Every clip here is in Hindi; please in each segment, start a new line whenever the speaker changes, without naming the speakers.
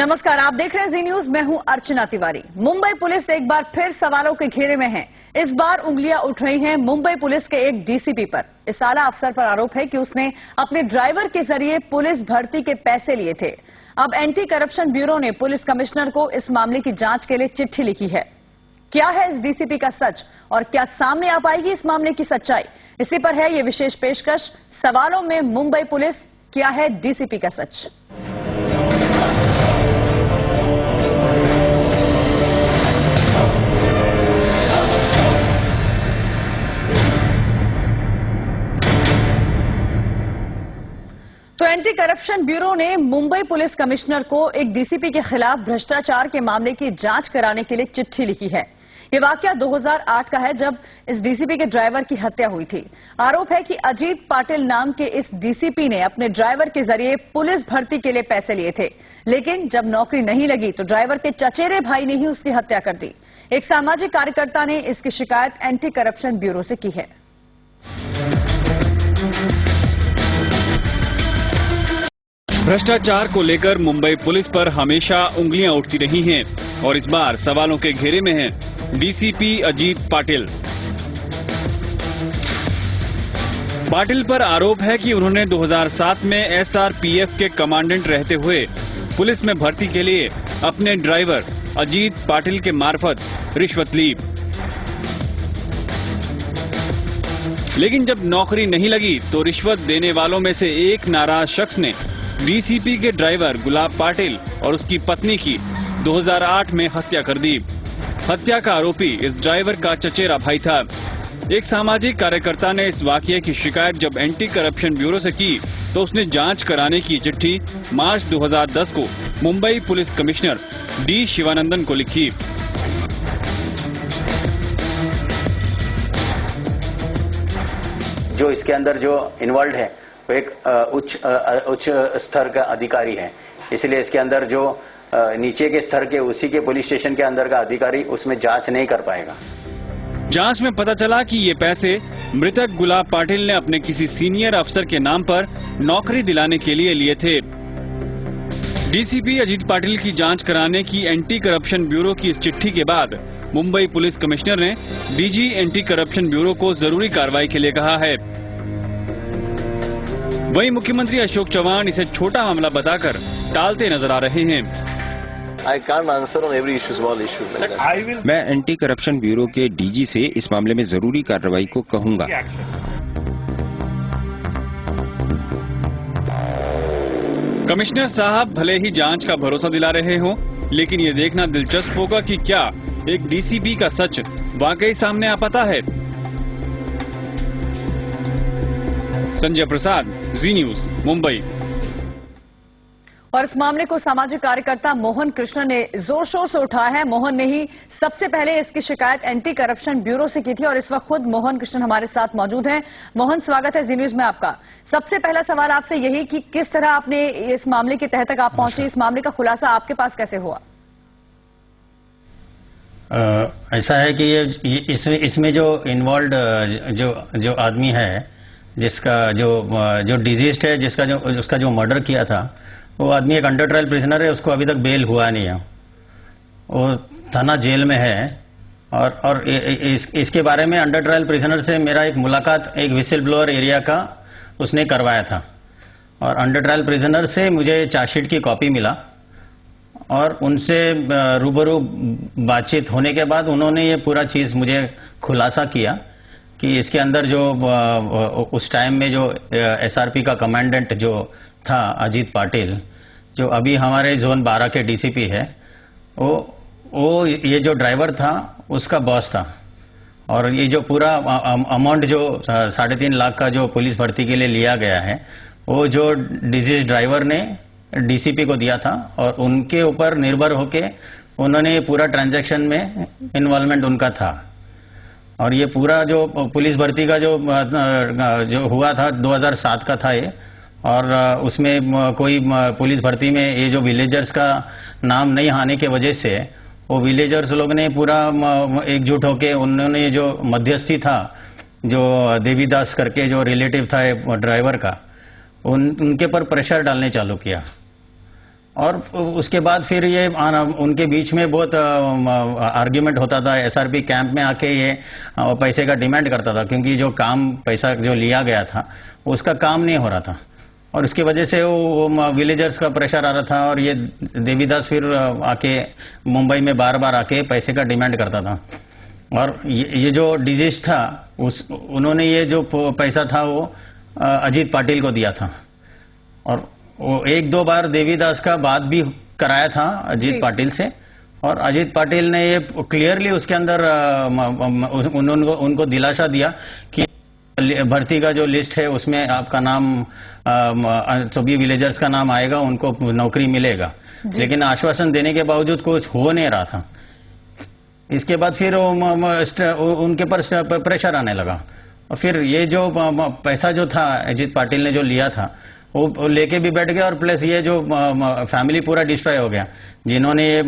नमस्कार, आप देख रहे हैं जी न्यूज। मैं हूं अर्चना तिवारी। मुंबई पुलिस एक बार फिर सवालों के घेरे में है। इस बार उंगलियां उठ रही हैं मुंबई पुलिस के एक डीसीपी पर। इस आला अफसर पर आरोप है कि उसने अपने ड्राइवर के जरिए पुलिस भर्ती के पैसे लिए थे। अब एंटी करप्शन ब्यूरो ने पुलिस कमिश्नर को इस मामले की जांच के लिए चिट्ठी लिखी है। क्या है इस डीसीपी का सच और क्या सामने आ पाएगी इस मामले की सच्चाई? इसी पर है ये विशेष पेशकश, सवालों में मुंबई पुलिस, क्या है डीसीपी का सच। तो एंटी करप्शन ब्यूरो ने मुंबई पुलिस कमिश्नर को एक डीसीपी के खिलाफ भ्रष्टाचार के मामले की जांच कराने के लिए चिट्ठी लिखी है। ये वाकया 2008 का है, जब इस डीसीपी के ड्राइवर की हत्या हुई थी। आरोप है कि अजीत पाटिल नाम के इस डीसीपी ने अपने ड्राइवर के जरिए पुलिस भर्ती के लिए पैसे लिए थे, लेकिन जब नौकरी नहीं लगी तो ड्राइवर के चचेरे भाई ने ही उसकी हत्या कर दी। एक सामाजिक कार्यकर्ता ने इसकी शिकायत एंटी करप्शन ब्यूरो से की है।
भ्रष्टाचार को लेकर मुंबई पुलिस पर हमेशा उंगलियां उठती रही हैं और इस बार सवालों के घेरे में हैं डीसीपी अजीत पाटिल। पाटिल पर आरोप है कि उन्होंने 2007 में एसआरपीएफ के कमांडेंट रहते हुए पुलिस में भर्ती के लिए अपने ड्राइवर अजीत पाटिल के मार्फत रिश्वत ली, लेकिन जब नौकरी नहीं लगी तो रिश्वत देने वालों में से एक नाराज शख्स ने डीसीपी के ड्राइवर गुलाब पाटिल और उसकी पत्नी की 2008 में हत्या कर दी। हत्या का आरोपी इस ड्राइवर का चचेरा भाई था। एक सामाजिक कार्यकर्ता ने इस वाकये की शिकायत जब एंटी करप्शन ब्यूरो से की तो उसने जांच कराने की चिट्ठी मार्च 2010 को Mumbai police commissioner D Sivanandan को लिखी।
जो इसके अंदर जो इन्वॉल्व है वो एक उच्च स्तर का अधिकारी है, इसलिए इसके अंदर जो नीचे के स्तर के उसी के पुलिस स्टेशन के अंदर का अधिकारी उसमें जांच नहीं कर पाएगा।
जांच में पता चला कि ये पैसे मृतक गुलाब पाटिल ने अपने किसी सीनियर अफसर के नाम पर नौकरी दिलाने के लिए लिए थे। डीसीपी अजीत पाटिल की जांच कराने की एंटी करप्शन ब्यूरो की इस चिट्ठी के बाद मुंबई पुलिस कमिश्नर ने डीजी एंटी करप्शन ब्यूरो को जरूरी कार्रवाई के लिए कहा है। वहीं मुख्यमंत्री अशोक चौहान इसे छोटा मामला बताकर टालते नजर आ रहे हैं।
I can't answer on every issue, small issue like that.
मैं एंटी करप्शन ब्यूरो के डीजी से इस मामले में जरूरी कार्रवाई को कहूंगा।
कमिश्नर साहब भले ही जांच का भरोसा दिला रहे हों, लेकिन ये देखना दिलचस्प होगा कि क्या एक डीसीपी का सच वाकई सामने आ पाता है। संजय प्रसाद, जी न्यूज, मुंबई।
और इस मामले को सामाजिक कार्यकर्ता मोहन कृष्ण ने जोर शोर से उठाया है। मोहन ने ही सबसे पहले इसकी शिकायत एंटी करप्शन ब्यूरो से की थी और इस वक्त खुद मोहन कृष्ण हमारे साथ मौजूद हैं। मोहन, स्वागत है जी न्यूज में आपका। सबसे पहला सवाल आपसे यही कि किस तरह आपने इस मामले की तह तक आप पहुंचे, इस मामले का खुलासा आपके पास कैसे हुआ?
ऐसा है कि ये इसमें जो इन्वॉल्व जो आदमी है, जिसका जो डिजीज्ड है, उसका जो मर्डर किया था, वो आदमी एक अंडर ट्रायल प्रिजनर है। उसको अभी तक बेल हुआ नहीं है, वो थाना जेल में है। और इसके बारे में अंडर ट्रायल प्रिजनर से मेरा एक मुलाकात एक विसिल ब्लोअर एरिया का उसने करवाया था और अंडर ट्रायल प्रिजनर से मुझे चार्जशीट की कॉपी मिला और उनसे रूबरू बातचीत होने के बाद उन्होंने ये पूरा चीज़ मुझे खुलासा किया कि इसके अंदर जो उस टाइम में जो एसआरपी का कमांडेंट जो था अजीत पाटिल, जो अभी हमारे जोन 12 के डीसीपी है, वो ये जो ड्राइवर था उसका बॉस था। और ये जो पूरा अमाउंट जो 3.5 लाख का जो पुलिस भर्ती के लिए लिया गया है, वो जो डिजीज ड्राइवर ने डीसीपी को दिया था और उनके ऊपर निर्भर होके उन्होंने पूरा ट्रांजैक्शन में इन्वॉल्वमेंट उनका था। और ये पूरा जो पुलिस भर्ती का जो हुआ था 2007 का था ये, और उसमें कोई पुलिस भर्ती में ये जो विलेजर्स का नाम नहीं आने के वजह से वो विलेजर्स लोग ने पूरा एकजुट होके उन्होंने जो मध्यस्थी था, जो देवीदास करके जो रिलेटिव था ड्राइवर का, उनके पर प्रेशर डालने चालू किया। और उसके बाद फिर ये उनके बीच में बहुत आर्ग्यूमेंट होता था। एसआरपी कैंप में आके ये पैसे का डिमांड करता था, क्योंकि जो काम पैसा जो लिया गया था उसका काम नहीं हो रहा था, और उसकी वजह से वो विलेजर्स का प्रेशर आ रहा था। और ये देवीदास फिर आके मुंबई में बार बार आके पैसे का डिमांड करता था। और ये जो डिजीज था उन्होंने ये जो पैसा था वो अजीत पाटिल को दिया था, और वो एक दो बार देवीदास का बात भी कराया था अजीत पाटिल से, और अजीत पाटिल ने ये क्लियरली उसके अंदर उनको दिलासा दिया कि भर्ती का जो लिस्ट है उसमें आपका नाम सभी विलेजर्स का नाम आएगा, उनको नौकरी मिलेगा। लेकिन आश्वासन देने के बावजूद कुछ हो नहीं रहा था। इसके बाद फिर उनके पर प्रेशर आने लगा, और फिर ये जो पैसा जो था अजीत पाटिल ने जो लिया था वो लेके भी बैठ गया, और प्लस ये जो फैमिली पूरा डिस्ट्रॉय हो गया। जिन्होंने ये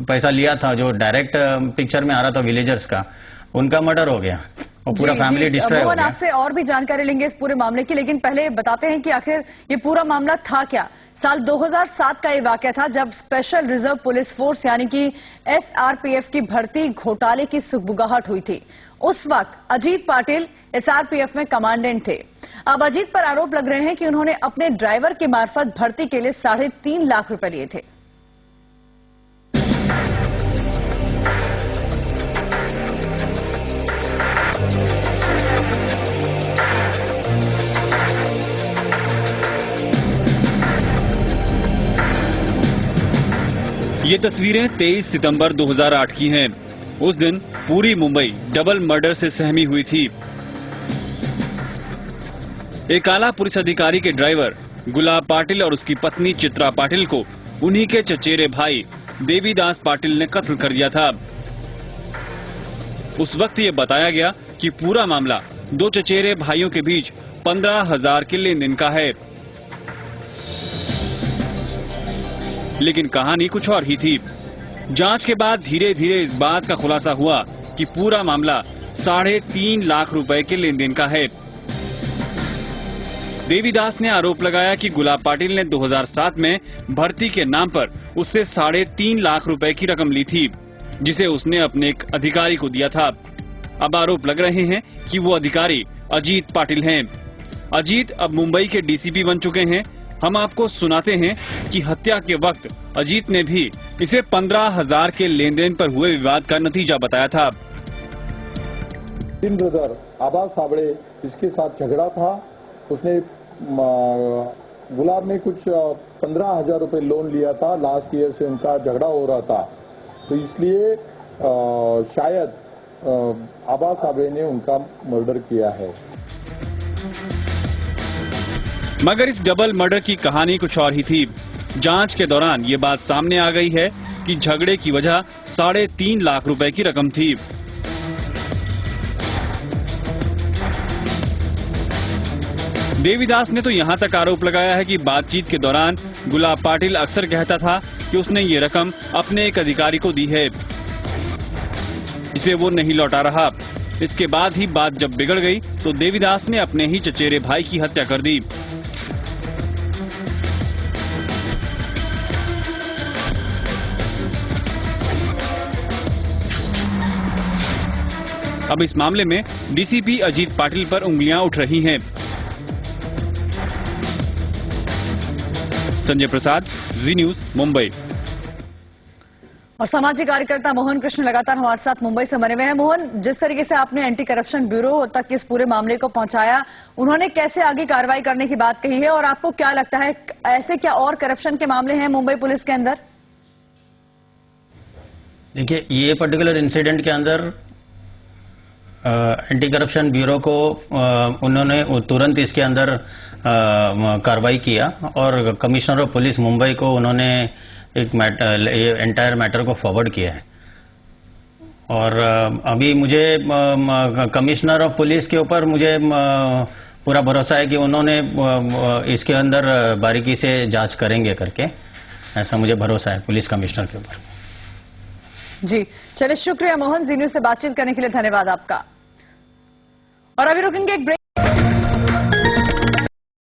पैसा लिया था, जो डायरेक्ट पिक्चर में आ रहा था विलेजर्स का, उनका मर्डर हो गया और पूरा फैमिली डिस्ट्रॉय हो गया।
आपसे और भी जानकारी लेंगे इस पूरे मामले की, लेकिन पहले बताते हैं कि आखिर ये पूरा मामला था क्या। साल 2007 का ये वाकया था जब स्पेशल रिजर्व पुलिस फोर्स यानी कि एसआरपीएफ की भर्ती घोटाले की सुगबुगाहट हुई थी। उस वक्त अजीत पाटिल एसआरपीएफ में कमांडेंट थे। अब अजीत पर आरोप लग रहे हैं कि उन्होंने अपने ड्राइवर के मार्फत भर्ती के लिए 3.5 लाख रुपए लिए थे।
ये तस्वीरें 23 सितंबर 2008 की हैं। उस दिन पूरी मुंबई डबल मर्डर से सहमी हुई थी। एक आला पुलिस अधिकारी के ड्राइवर गुलाब पाटिल और उसकी पत्नी चित्रा पाटिल को उन्हीं के चचेरे भाई देवीदास पाटिल ने कत्ल कर दिया था। उस वक्त ये बताया गया कि पूरा मामला दो चचेरे भाइयों के बीच 15,000 के लेन देन का है, लेकिन कहानी कुछ और ही थी। जांच के बाद धीरे धीरे इस बात का खुलासा हुआ कि पूरा मामला 3.5 लाख रुपए के लेन देन का है। देवीदास ने आरोप लगाया कि गुलाब पाटिल ने 2007 में भर्ती के नाम पर उससे 3.5 लाख रुपए की रकम ली थी, जिसे उसने अपने एक अधिकारी को दिया था। अब आरोप लग रहे हैं कि वो अधिकारी अजीत पाटिल हैं। अजीत अब मुंबई के डीसीपी बन चुके हैं। हम आपको सुनाते हैं कि हत्या के वक्त अजीत ने भी इसे 15,000 के लेन देन पर हुए विवाद का नतीजा बताया था।
तीन ब्रदर आबाद साबड़े, इसके साथ झगड़ा था। उसने गुलाब ने कुछ 15,000 रुपए लोन लिया था। लास्ट ईयर से उनका झगड़ा हो रहा था, तो इसलिए शायद आबाद साबड़े ने उनका मर्डर किया है।
मगर इस डबल मर्डर की कहानी कुछ और ही थी। जांच के दौरान ये बात सामने आ गई है कि झगड़े की वजह 3.5 लाख रुपए की रकम थी। देवीदास ने तो यहां तक आरोप लगाया है कि बातचीत के दौरान गुलाब पाटिल अक्सर कहता था कि उसने ये रकम अपने एक अधिकारी को दी है, जिसे वो नहीं लौटा रहा। इसके बाद ही बात जब बिगड़ गई तो देवीदास ने अपने ही चचेरे भाई की हत्या कर दी। अब इस मामले में डीसीपी अजीत पाटिल पर उंगलियां उठ रही हैं। संजय प्रसाद, जी न्यूज, मुंबई।
और सामाजिक कार्यकर्ता मोहन कृष्ण लगातार हमारे साथ मुंबई से बने हुए हैं। मोहन, जिस तरीके से आपने एंटी करप्शन ब्यूरो तक इस पूरे मामले को पहुंचाया, उन्होंने कैसे आगे कार्रवाई करने की बात कही है, और आपको क्या लगता है ऐसे क्या और करप्शन के मामले हैं मुंबई पुलिस के अंदर?
देखिए, ये पर्टिकुलर इंसिडेंट के अंदर एंटी करप्शन ब्यूरो को उन्होंने तुरंत इसके अंदर कार्रवाई किया, और कमिश्नर ऑफ पुलिस मुंबई को उन्होंने एक एंटायर मैटर को फॉरवर्ड किया है। और अभी मुझे कमिश्नर ऑफ पुलिस के ऊपर मुझे पूरा भरोसा है कि उन्होंने इसके अंदर बारीकी से जांच करेंगे करके, ऐसा मुझे भरोसा है पुलिस कमिश्नर के ऊपर।
जी चलिए, शुक्रिया मोहन, जी न्यूज से बातचीत करने के लिए धन्यवाद आपका। और अभी रुकेंगे एक ब्रेक।